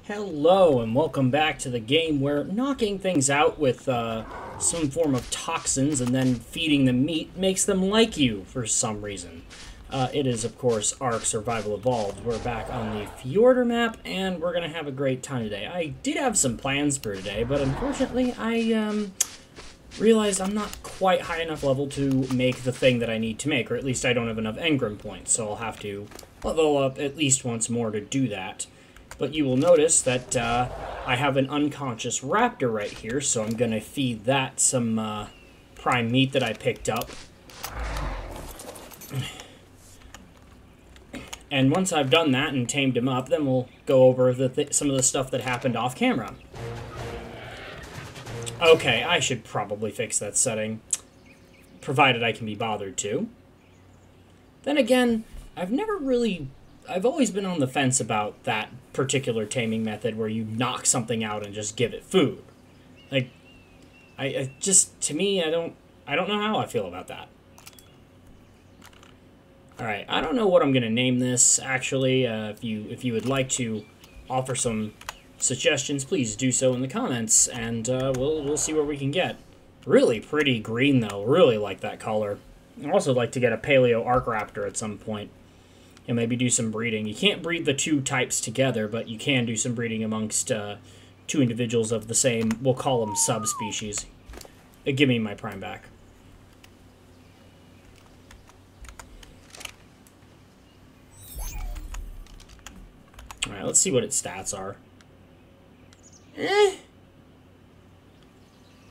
Hello and welcome back to the game where knocking things out with some form of toxins and then feeding them meat makes them like you for some reason. It is, of course, ARK Survival Evolved. We're back on the Fjordur map and we're going to have a great time today. I did have some plans for today, but unfortunately I realized I'm not quite high enough level to make the thing that I need to make, or at least I don't have enough engram points, so I'll have to level up at least once more to do that. But you will notice that I have an unconscious raptor right here, so I'm going to feed that some prime meat that I picked up. And once I've done that and tamed him up, then we'll go over some of the stuff that happened off camera. Okay, I should probably fix that setting, provided I can be bothered to. Then again, I've always been on the fence about that particular taming method where you knock something out and just give it food. Like, to me, I don't know how I feel about that. Alright, I don't know what I'm going to name this, actually. If you would like to offer some suggestions, please do so in the comments, and we'll see where we can get. Really pretty green, though. Really like that color. I'd also like to get a paleo ARK Raptor at some point. And maybe do some breeding. You can't breed the two types together, but you can do some breeding amongst two individuals of the same, we'll call them subspecies. Give me my prime back. Alright, let's see what its stats are.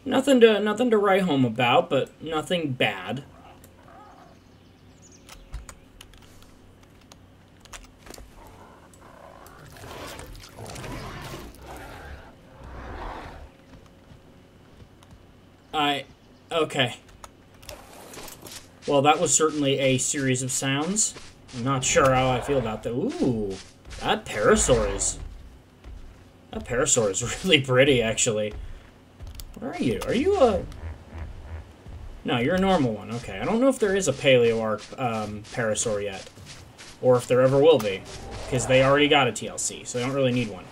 Nothing to write home about, but nothing bad. Okay. Well, that was certainly a series of sounds. I'm not sure how I feel about that. Ooh, that parasaur is really pretty, actually. Where are you? Are you a... No, you're a normal one. Okay, I don't know if there is a paleo ARK parasaur yet. Or if there ever will be. Because they already got a TLC, so they don't really need one.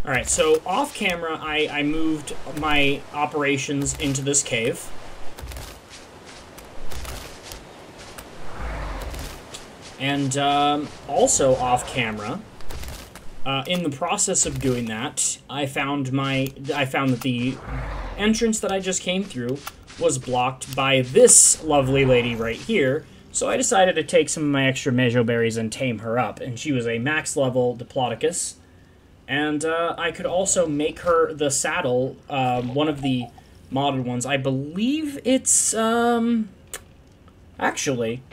Alright, so off camera, I moved my operations into this cave. And also off camera, in the process of doing that, I found that the entrance that I just came through was blocked by this lovely lady right here. So I decided to take some of my extra Mejo berries and tame her up. And she was a max level Diplodocus. And I could also make her the saddle, one of the modded ones. I believe it's, actually,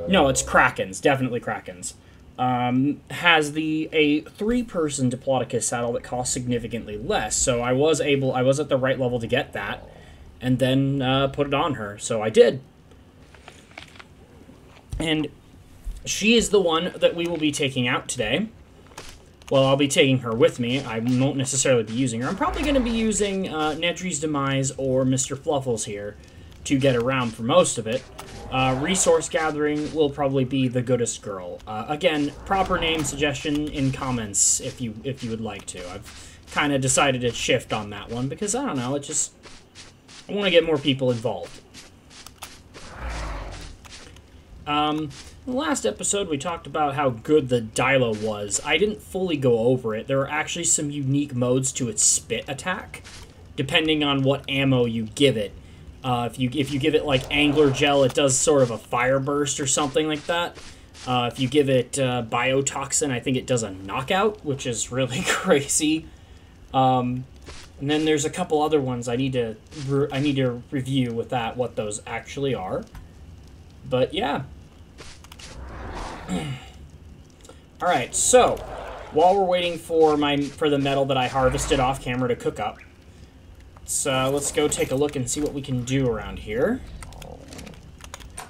no, it's Kraken's, definitely Kraken's. Has a 3-person Diplodocus saddle that costs significantly less. So I was at the right level to get that, and then put it on her. So I did. And she is the one that we will be taking out today. Well, I'll be taking her with me. I won't necessarily be using her. I'm probably going to be using Nedry's Demise or Mr. Fluffles here to get around for most of it. Resource gathering will probably be the goodest girl. Again, proper name suggestion in comments if you would like to. I've kind of decided to shift on that one because, I don't know, I want to get more people involved. In the last episode, we talked about how good the Dilo was. I didn't fully go over it. There are actually some unique modes to its spit attack, depending on what ammo you give it. If you give it, like, Angler Gel, it does sort of a fire burst or something like that. If you give it Biotoxin, I think it does a knockout, which is really crazy. And then there's a couple other ones I need to review with that, what those actually are. But, yeah. Alright, so, while we're waiting for the metal that I harvested off camera to cook up, let's go take a look and see what we can do around here.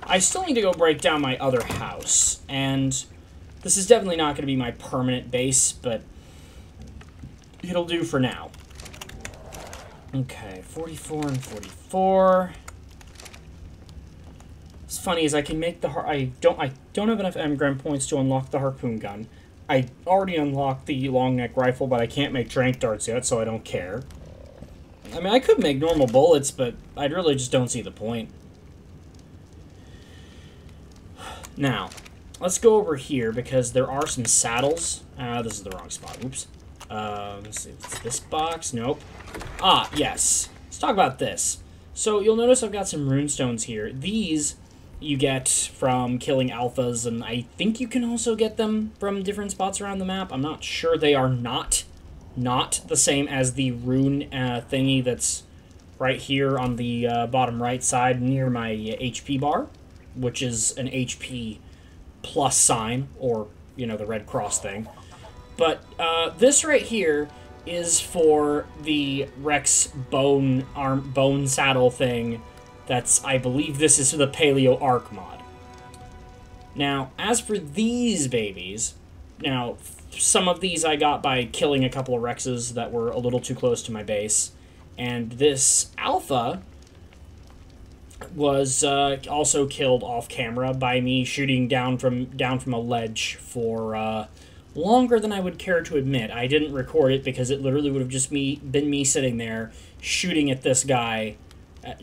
I still need to go break down my other house, and this is definitely not going to be my permanent base, but it'll do for now. Okay, 44 and 44. What's funny is I can make the I don't have enough engram points to unlock the harpoon gun. I already unlocked the long neck rifle, but I can't make tranq darts yet, so I don't care. I mean, I could make normal bullets, but I really just don't see the point. Now, let's go over here, because there are some saddles. This is the wrong spot. Oops. Let's see. It's this box. Nope. Ah, yes. Let's talk about this. So, you'll notice I've got some runestones here. These you get from killing alphas, and I think you can also get them from different spots around the map. I'm not sure. They are not the same as the rune thingy that's right here on the bottom right side near my HP bar, which is an HP plus sign, or, you know, the red cross thing. But this right here is for the Rex bone saddle thing. That's, I believe this is for the Paleo ARK mod. Now, as for these babies, now, some of these I got by killing a couple of Rexes that were a little too close to my base. And this alpha was also killed off camera by me shooting down from a ledge for longer than I would care to admit. I didn't record it because it literally would have just been me sitting there shooting at this guy,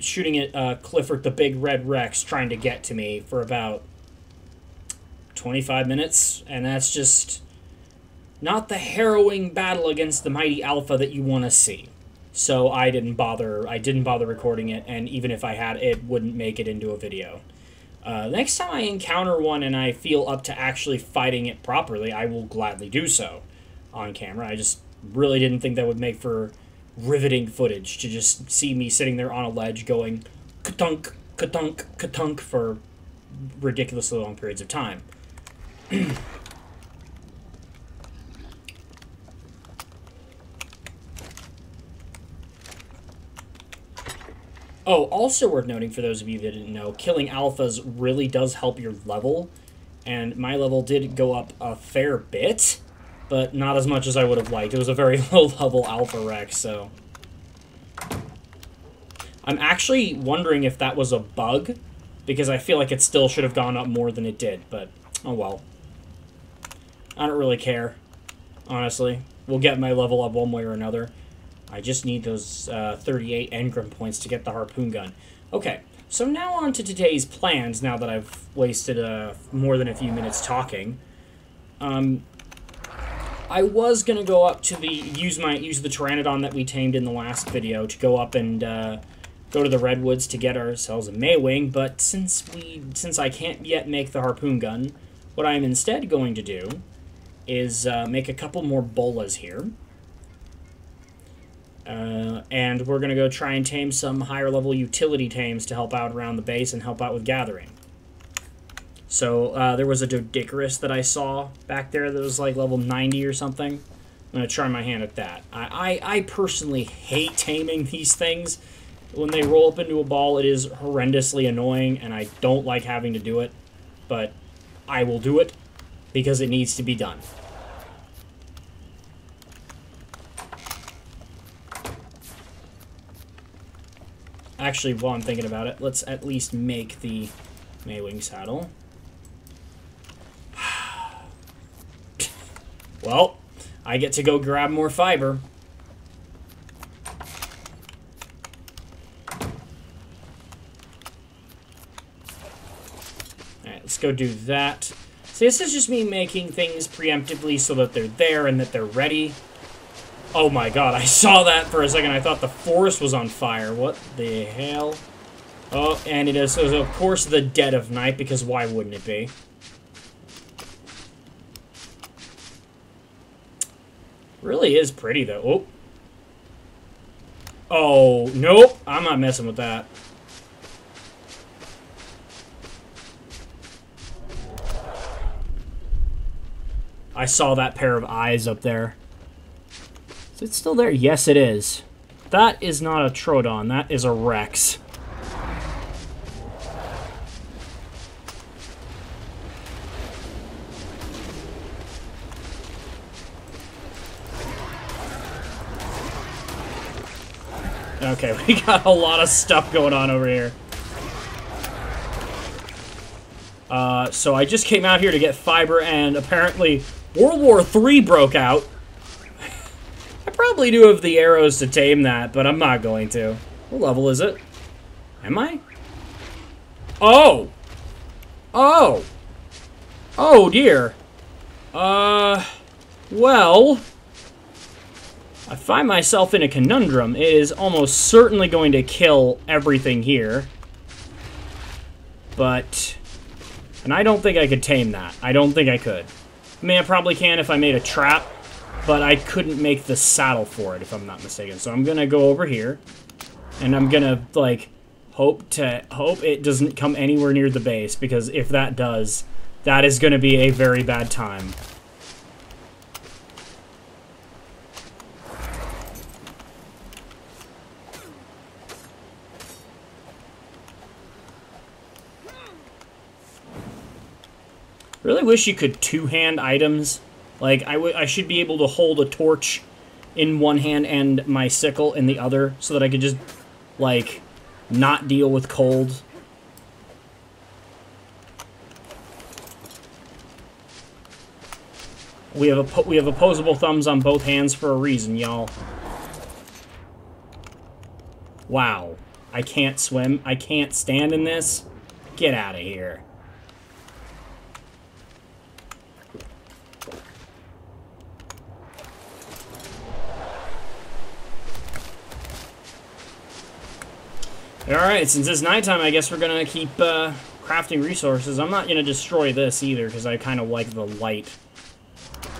shooting at Clifford the big red Rex trying to get to me for about 25 minutes, and that's just not the harrowing battle against the mighty alpha that you want to see. So I didn't bother recording it, and even if I had, it wouldn't make it into a video. Next time I encounter one and I feel up to actually fighting it properly, I will gladly do so on camera. I just really didn't think that would make for riveting footage, to just see me sitting there on a ledge going ka-tunk, ka-tunk, ka-tunk for ridiculously long periods of time. Oh, also worth noting for those of you that didn't know, killing alphas really does help your level, and my level did go up a fair bit, but not as much as I would have liked. It was a very low-level alpha Rex, so... I'm actually wondering if that was a bug, because I feel like it still should have gone up more than it did, but oh well. I don't really care, honestly. We'll get my level up one way or another. I just need those 38 engram points to get the harpoon gun. Okay, so now on to today's plans, now that I've wasted more than a few minutes talking. I was going to go up to use the Pteranodon that we tamed in the last video to go up and go to the redwoods to get ourselves a Maywing, but since I can't yet make the harpoon gun, what I'm instead going to do is make a couple more bolas here. And we're going to go try and tame some higher level utility tames to help out around the base and help out with gathering. So there was a Doedicurus that I saw back there that was like level 90 or something. I'm going to try my hand at that. I personally hate taming these things. When they roll up into a ball, it is horrendously annoying, and I don't like having to do it. But I will do it because it needs to be done. Actually, while I'm thinking about it, let's at least make the Maywing saddle. Well, I get to go grab more fiber. Alright, let's go do that. So this is just me making things preemptively so that they're there and that they're ready. Oh my god, I saw that for a second. I thought the forest was on fire. What the hell? Oh, and it is, of course, the dead of night, because why wouldn't it be? Really is pretty, though. Oh. Oh, nope. I'm not messing with that. I saw that pair of eyes up there. Is it still there? Yes, it is. That is not a Troodon. That is a Rex. Okay, we got a lot of stuff going on over here. So I just came out here to get fiber, and apparently World War III broke out. I probably do have the arrows to tame that, but I'm not going to. What level is it? Am I? Oh! Oh! Oh, dear. Well... I find myself in a conundrum. It is almost certainly going to kill everything here. But... And I don't think I could tame that. I don't think I could. I mean, I probably can if I made a trap, but I couldn't make the saddle for it, if I'm not mistaken. So I'm gonna go over here, and I'm gonna, like, hope it doesn't come anywhere near the base, because if that does, that is gonna be a very bad time. Really wish you could two-hand items. Like, I should be able to hold a torch in one hand and my sickle in the other, so that I could just, like, not deal with cold. We have opposable thumbs on both hands for a reason, y'all. Wow. I can't swim. I can't stand in this. Get out of here. Alright, since it's nighttime, I guess we're gonna keep crafting resources. I'm not gonna destroy this either, because I kind of like the light.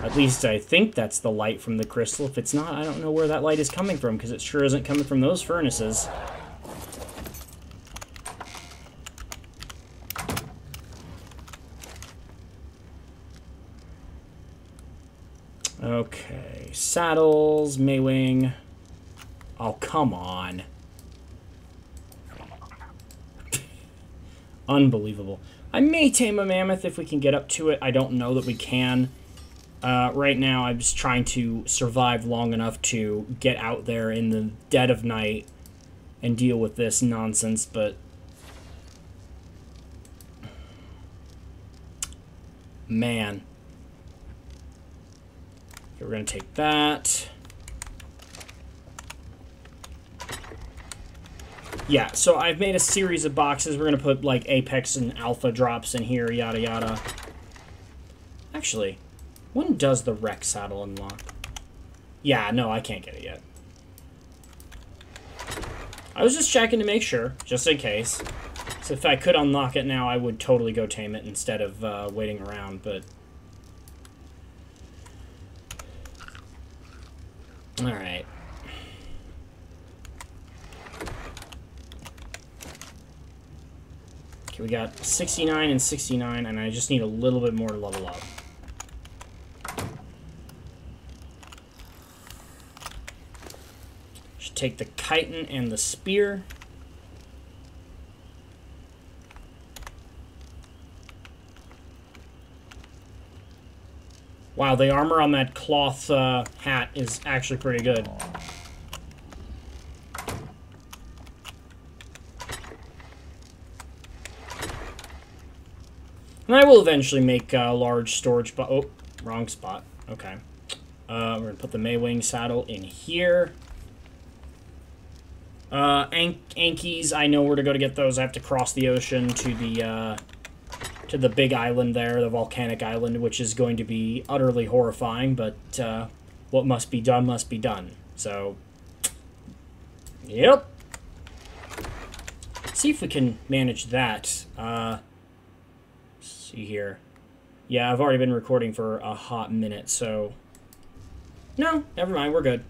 At least I think that's the light from the crystal. If it's not, I don't know where that light is coming from, because it sure isn't coming from those furnaces. Okay, saddles, Maywing. Oh, come on. Unbelievable. I may tame a mammoth if we can get up to it. I don't know that we can. Right now, I'm just trying to survive long enough to get out there in the dead of night and deal with this nonsense, but... Man. Okay, we're gonna take that. Yeah, so I've made a series of boxes. We're going to put, like, Apex and Alpha drops in here, yada yada. Actually, when does the Wreck saddle unlock? Yeah, no, I can't get it yet. I was just checking to make sure, just in case. So if I could unlock it now, I would totally go tame it instead of waiting around, but... Alright. Okay, we got 69 and 69, and I just need a little bit more to level up. Should take the chitin and the spear. Wow, the armor on that cloth hat is actually pretty good. And I will eventually make a large storage spot. Oh, wrong spot. Okay. We're going to put the Maywing saddle in here. Ankies, I know where to go to get those. I have to cross the ocean to the big island there, the volcanic island, which is going to be utterly horrifying, but what must be done must be done. So, yep. See if we can manage that. See here. Yeah, I've already been recording for a hot minute, so... No, never mind, we're good.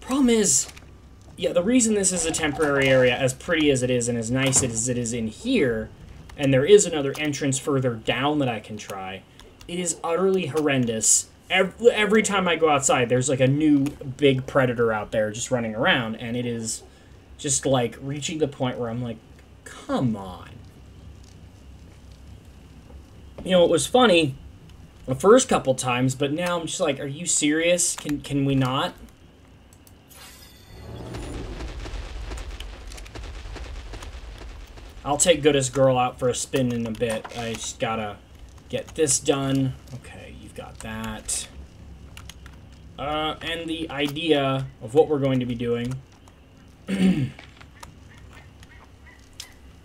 Problem is, yeah, the reason this is a temporary area, as pretty as it is and as nice as it is in here, and there is another entrance further down that I can try, it is utterly horrendous. Every time I go outside, there's like a new big predator out there just running around, and it is just like reaching the point where I'm like, come on. You know, it was funny. the first couple times, but now I'm just like, are you serious? Can we not? I'll take Goodest Girl out for a spin in a bit. I just gotta get this done. Okay, you've got that. And the idea of what we're going to be doing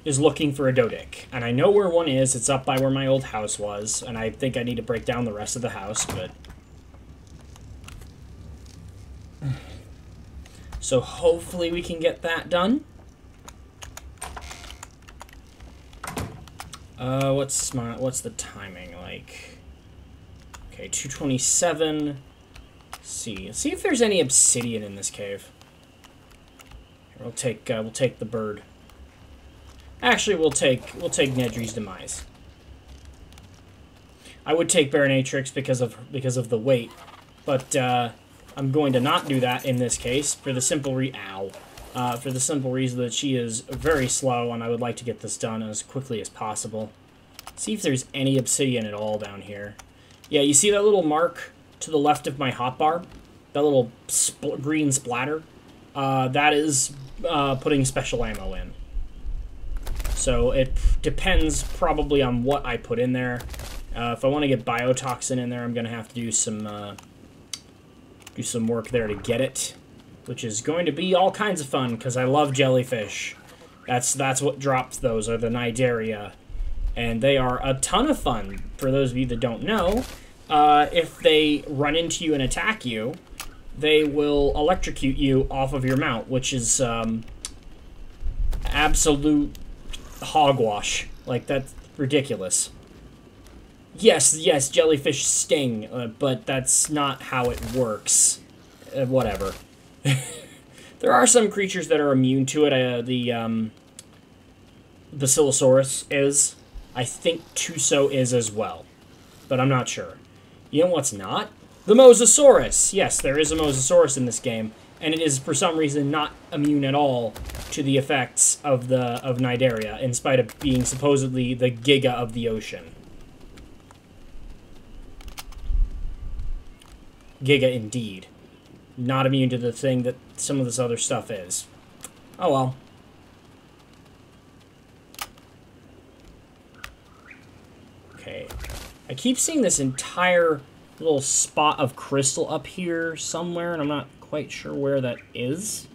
is looking for a Dodic. And I know where one is. It's up by where my old house was. And I think I need to break down the rest of the house, but... So hopefully we can get that done. What's the timing like? Okay, 2:27. Let's see if there's any obsidian in this cave. Here, we'll take the bird. Actually, we'll take Nedry's Demise. I would take Baronatrix because of the weight, but I'm going to not do that in this case for the simple reason that she is very slow, and I would like to get this done as quickly as possible. See if there's any obsidian at all down here. Yeah, you see that little mark to the left of my hotbar? That little green splatter? That is putting special ammo in. So it depends probably on what I put in there. If I want to get biotoxin in there, I'm going to have to do some work there to get it, which is going to be all kinds of fun because I love jellyfish. That's what drops those, are the Cnidaria, and they are a ton of fun. For those of you that don't know, if they run into you and attack you, they will electrocute you off of your mount, which is absolute hogwash. Like, that's ridiculous. Yes, jellyfish sting, but that's not how it works. Whatever. There are some creatures that are immune to it. The Basilosaurus is. I think Tuso is as well, but I'm not sure. You know what's not? The Mosasaurus! Yes, there is a Mosasaurus in this game, and it is, for some reason, not immune at all to the effects of Cnidaria, in spite of being supposedly the Giga of the ocean. Giga indeed. Not immune to the thing that some of this other stuff is. Oh well. Okay. I keep seeing this entire little spot of crystal up here somewhere, and I'm not quite sure where that is.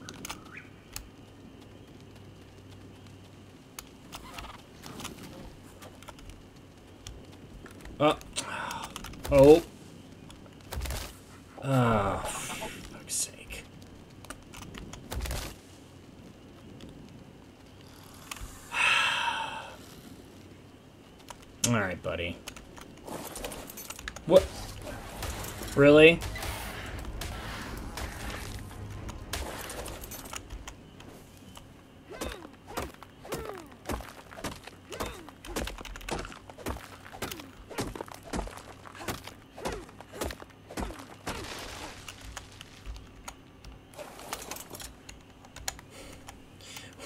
Oh. Oh. Oh, for fuck's sake. Alright, buddy. What? Really?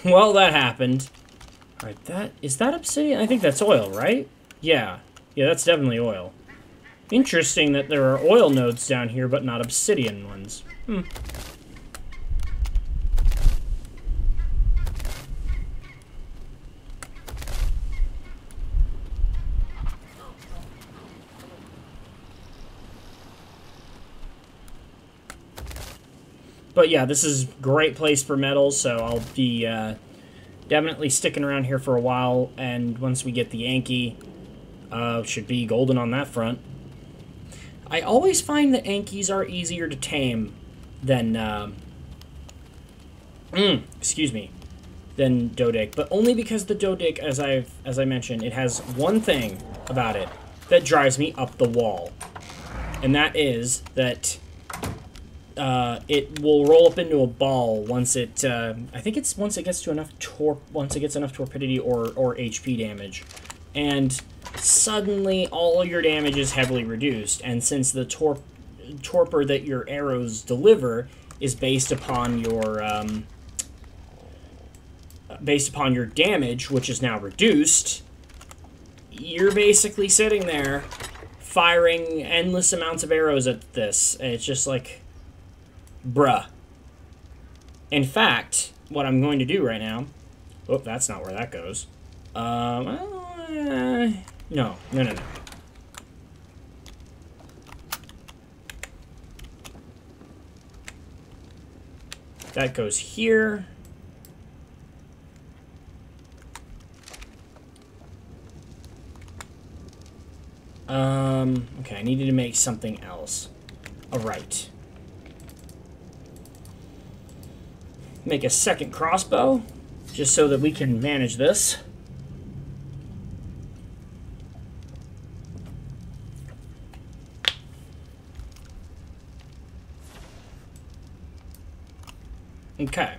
Well, that happened. Alright, is that obsidian? I think that's oil, right? Yeah. Yeah, that's definitely oil. Interesting that there are oil nodes down here, but not obsidian ones. Hmm. But yeah, this is a great place for metals, so I'll be definitely sticking around here for a while, and once we get the Anki, should be golden on that front. I always find that Ankis are easier to tame than, excuse me, than Dodic, but only because the Dodic, as I mentioned, it has one thing about it that drives me up the wall, and that is that it will roll up into a ball once it, I think it's once it gets to enough torpidity or HP damage, and suddenly all your damage is heavily reduced. And since the torpor that your arrows deliver is based upon your damage, which is now reduced, you're basically sitting there firing endless amounts of arrows at this. And it's just like, bruh. In fact, what I'm going to do right now... Oh, that's not where that goes. No. That goes here. Okay, I needed to make something else. Alright. Make a second crossbow, just so that we can manage this. Okay.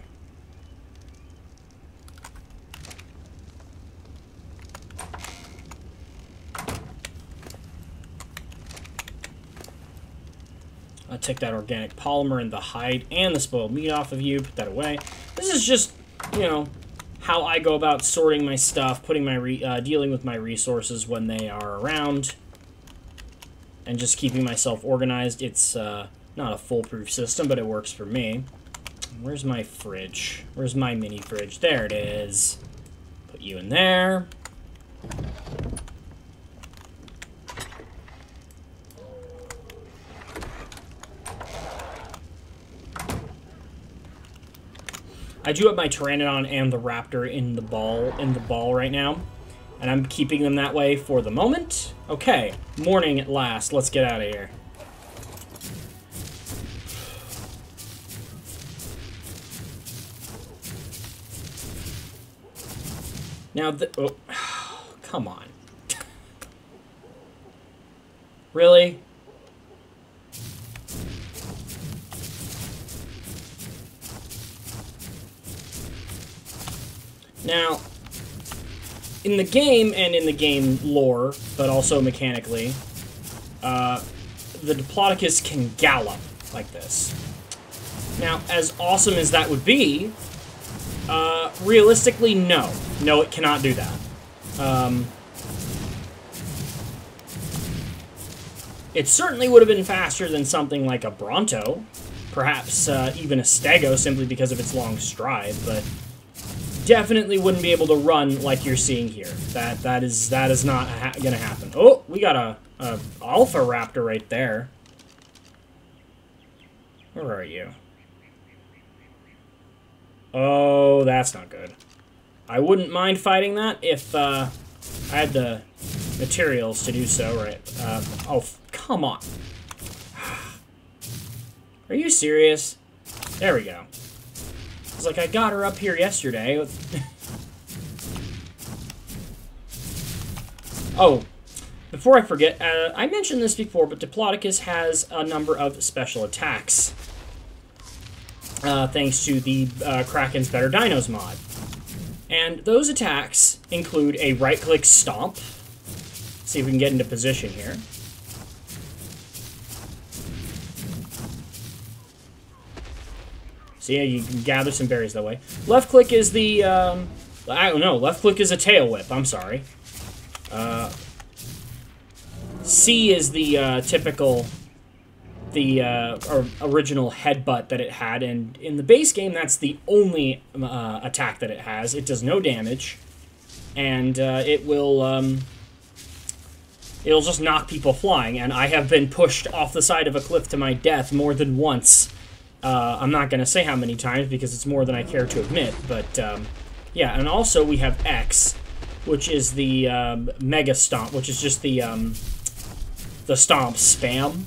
I'll take that organic polymer and the hide and the spoiled meat off of you, put that away. This is just, you know, how I go about sorting my stuff, putting my dealing with my resources when they are around, and just keeping myself organized. It's not a foolproof system, but it works for me. Where's my fridge? Where's my mini fridge? There it is. Put you in there. I do have my Pteranodon and the Raptor in the ball right now, and I'm keeping them that way for the moment. Okay, morning at last. Let's get out of here. Now, oh, come on. Really? Now, in the game and in the game lore, but also mechanically, the Diplodocus can gallop like this. Now, as awesome as that would be, realistically, no. No, it cannot do that. It certainly would have been faster than something like a Bronto, perhaps even a Stego, simply because of its long stride, but definitely wouldn't be able to run like you're seeing here. That is not gonna happen. Oh, we got a Alpharaptor right there. Where are you? Oh, that's not good. I wouldn't mind fighting that if I had the materials to do so, right? Oh, come on. Are you serious? There we go. It's like I got her up here yesterday. Oh, before I forget, I mentioned this before, but Diplodocus has a number of special attacks. Thanks to the Kraken's Better Dinos mod. And those attacks include a right-click stomp. See if we can get into position here. See, you can gather some berries that way. Left-click is the, I don't know, left-click is a tail whip, I'm sorry. C is the typical, original headbutt that it had, and in the base game, that's the only attack that it has. It does no damage, and it will, it'll just knock people flying, and I have been pushed off the side of a cliff to my death more than once. I'm not going to say how many times, because it's more than I care to admit, but, yeah, and also we have X, which is the Mega Stomp, which is just the Stomp spam.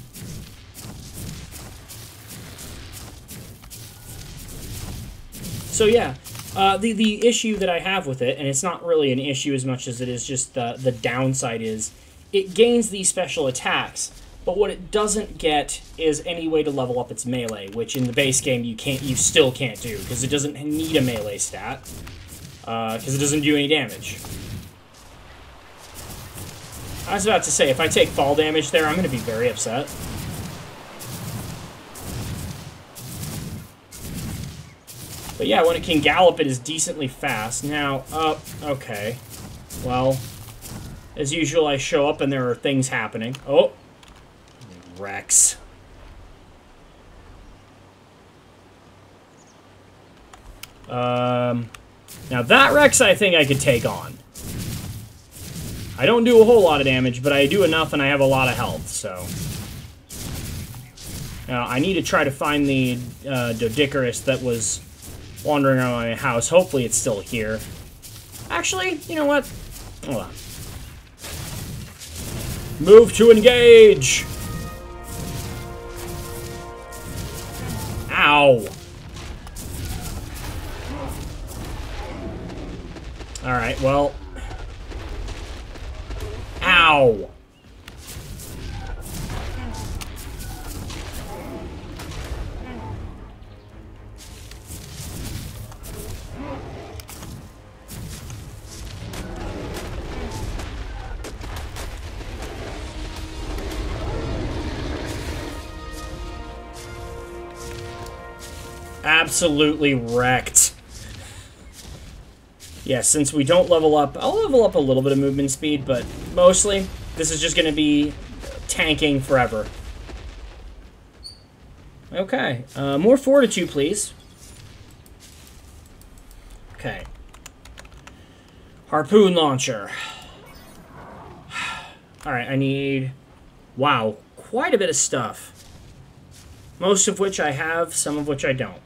So yeah, the issue that I have with it, and it's not really an issue as much as it is just the downside is, it gains these special attacks, but what it doesn't get is any way to level up its melee, which in the base game you still can't do, because it doesn't need a melee stat, because it doesn't do any damage. I was about to say, if I take fall damage there, I'm going to be very upset. But yeah, when it can gallop, it is decently fast. Now, okay. Well, As usual, I show up and there are things happening. Oh! Rex. Now that Rex I think I could take on. I don't do a whole lot of damage, but I do enough and I have a lot of health, so... Now, I need to try to find the Doedicurus that was wandering around my house. Hopefully it's still here. Actually, you know what? Hold on. Move to engage! Ow! Alright, well... Ow! Absolutely wrecked. Yeah, since we don't level up, I'll level up a little bit of movement speed, but mostly, this is just going to be tanking forever. Okay, more fortitude, please. Okay. Harpoon launcher. Alright, I need... Wow, quite a bit of stuff. Most of which I have, some of which I don't.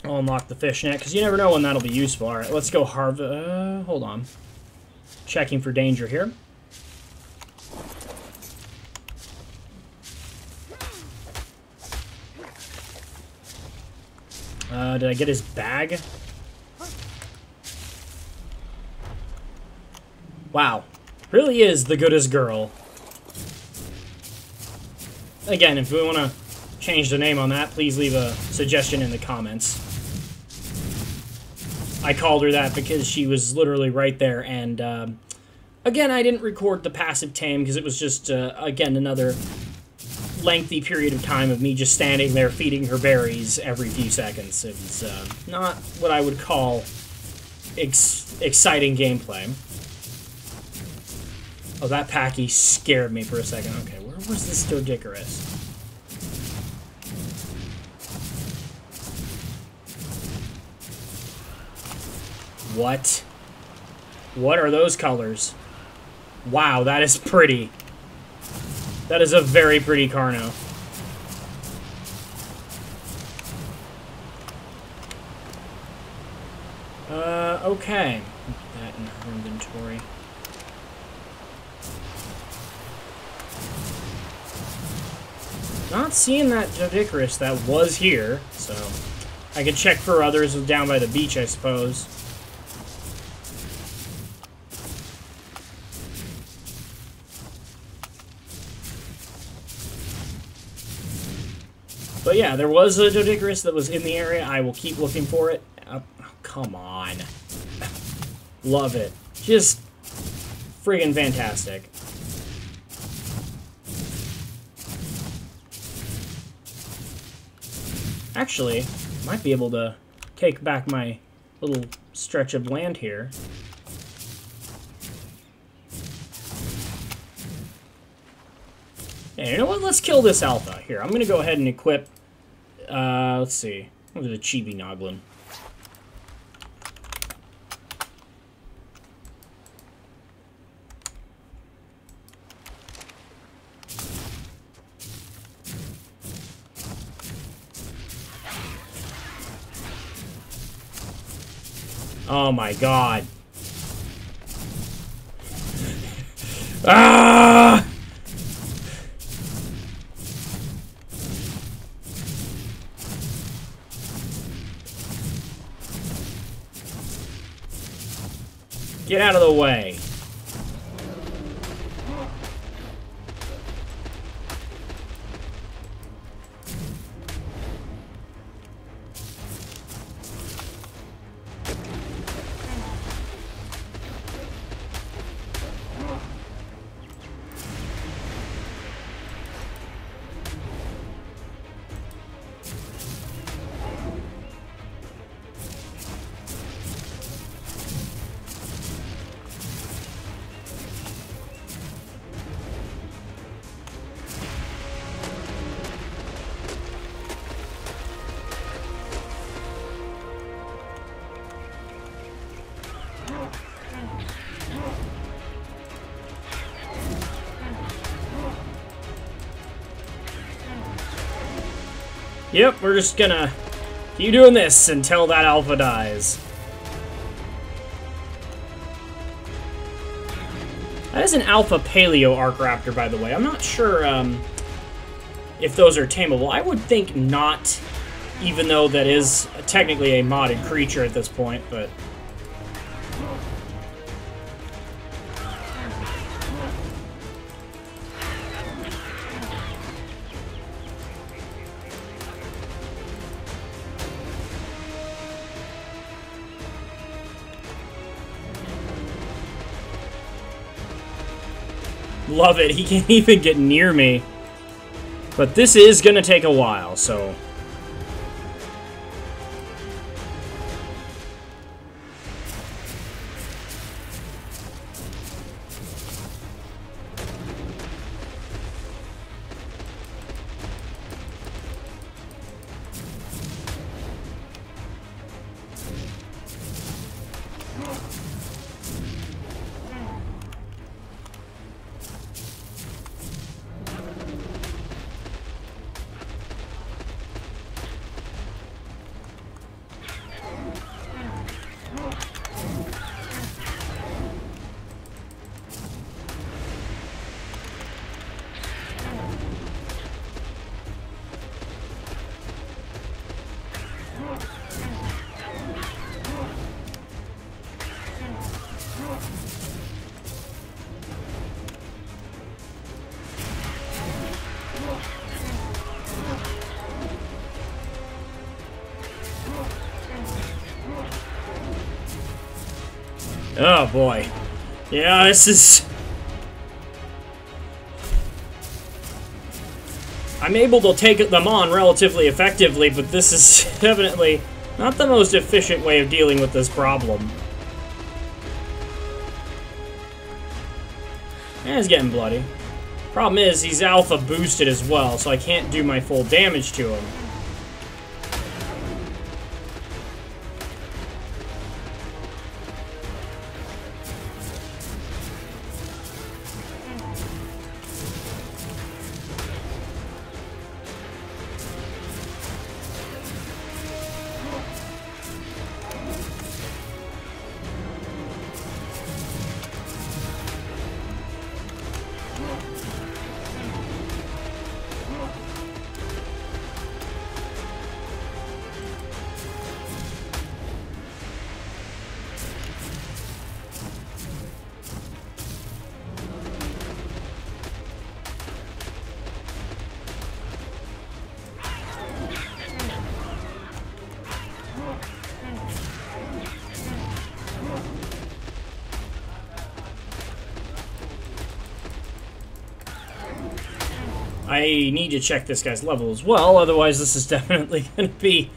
I'll unlock the fishnet, because you never know when that'll be useful. Alright, let's go hold on. Checking for danger here. Did I get his bag? Wow. Really is the goodest girl. Again, if we want to change the name on that, please leave a suggestion in the comments. I called her that because she was literally right there, and again, I didn't record the passive tame because it was just, again, another lengthy period of time of me just standing there feeding her berries every few seconds. It was not what I would call exciting gameplay. Oh, that Packy scared me for a second. Okay, where was this Doedicurus? What? What are those colors? Wow, that is pretty. That is a very pretty Carno. Okay. Put that in our inventory. Not seeing that Doedicurus that was here, so I could check for others down by the beach, I suppose. But yeah, there was a Doedicurus that was in the area. I will keep looking for it. Oh, come on. Love it. Just friggin' fantastic. Actually, might be able to take back my little stretch of land here. Yeah, you know what? Let's kill this alpha. Here, I'm going to go ahead and equip... let's see. What was the Chibi Noglin? Oh my god. Ah! Get out of the way. Yep, we're just gonna keep doing this until that alpha dies. That is an alpha paleo ARK Raptor, by the way. I'm not sure if those are tameable. I would think not, even though that is technically a modded creature at this point, but... Love it, he can't even get near me. But this is gonna take a while, so... Oh boy. Yeah, this is... I'm able to take them on relatively effectively, but this is definitely not the most efficient way of dealing with this problem. And he's getting bloody. Problem is, he's alpha boosted as well, so I can't do my full damage to him. I need to check this guy's level as well, otherwise this is definitely going to be...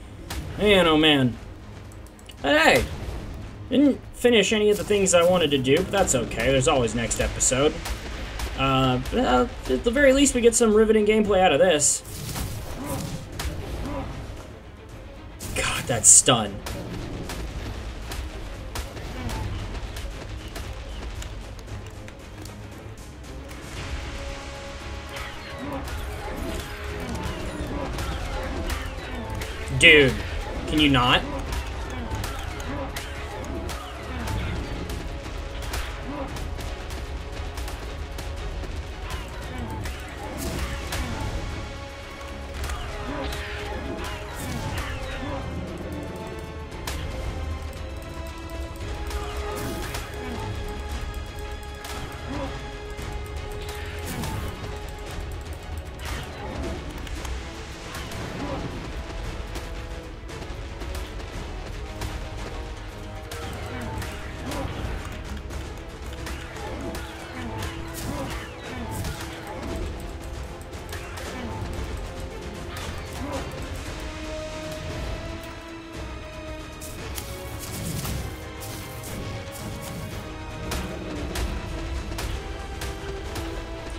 Man, oh man. But hey, didn't finish any of the things I wanted to do, but that's okay. There's always next episode. At the very least, we get some riveting gameplay out of this. God, that stun. Dude, can you not?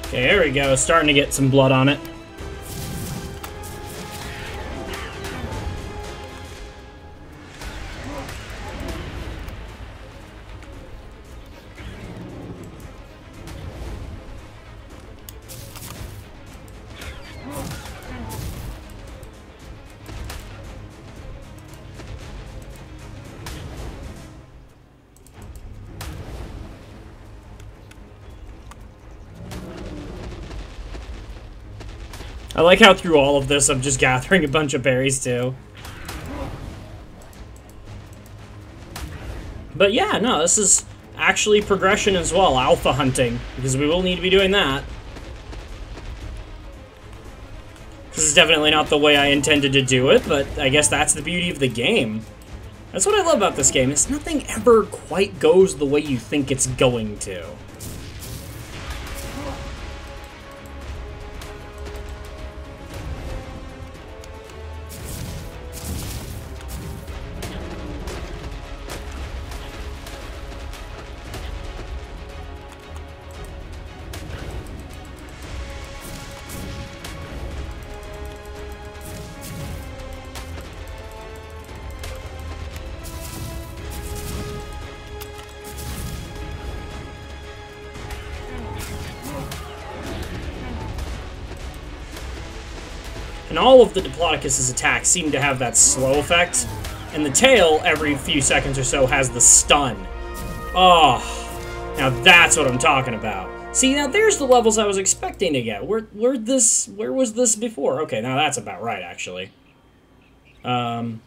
Okay, there we go. Starting to get some blood on it. I like how through all of this I'm just gathering a bunch of berries too. But yeah, no, this is actually progression as well, alpha hunting, because we will need to be doing that. This is definitely not the way I intended to do it, but I guess that's the beauty of the game. That's what I love about this game, is nothing ever quite goes the way you think it's going to. And all of the Diplodocus' attacks seem to have that slow effect, and the tail, every few seconds or so, has the stun. Oh, now that's what I'm talking about. See, now there's the levels I was expecting to get. Where was this before? Okay, now that's about right, actually. Wow.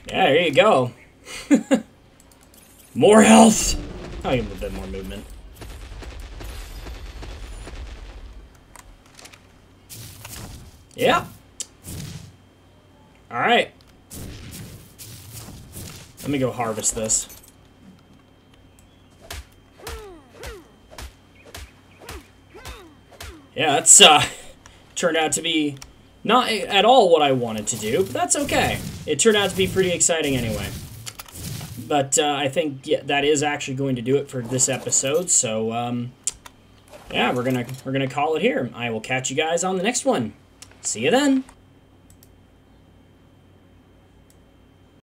Yeah, there you go. More health! I'll give him a bit more movement. Yeah. Alright. Let me go harvest this. Yeah, that's, turned out to be not at all what I wanted to do, but that's okay. It turned out to be pretty exciting anyway. But, I think that is actually going to do it for this episode, so, yeah, we're gonna call it here. I will catch you guys on the next one. See you then.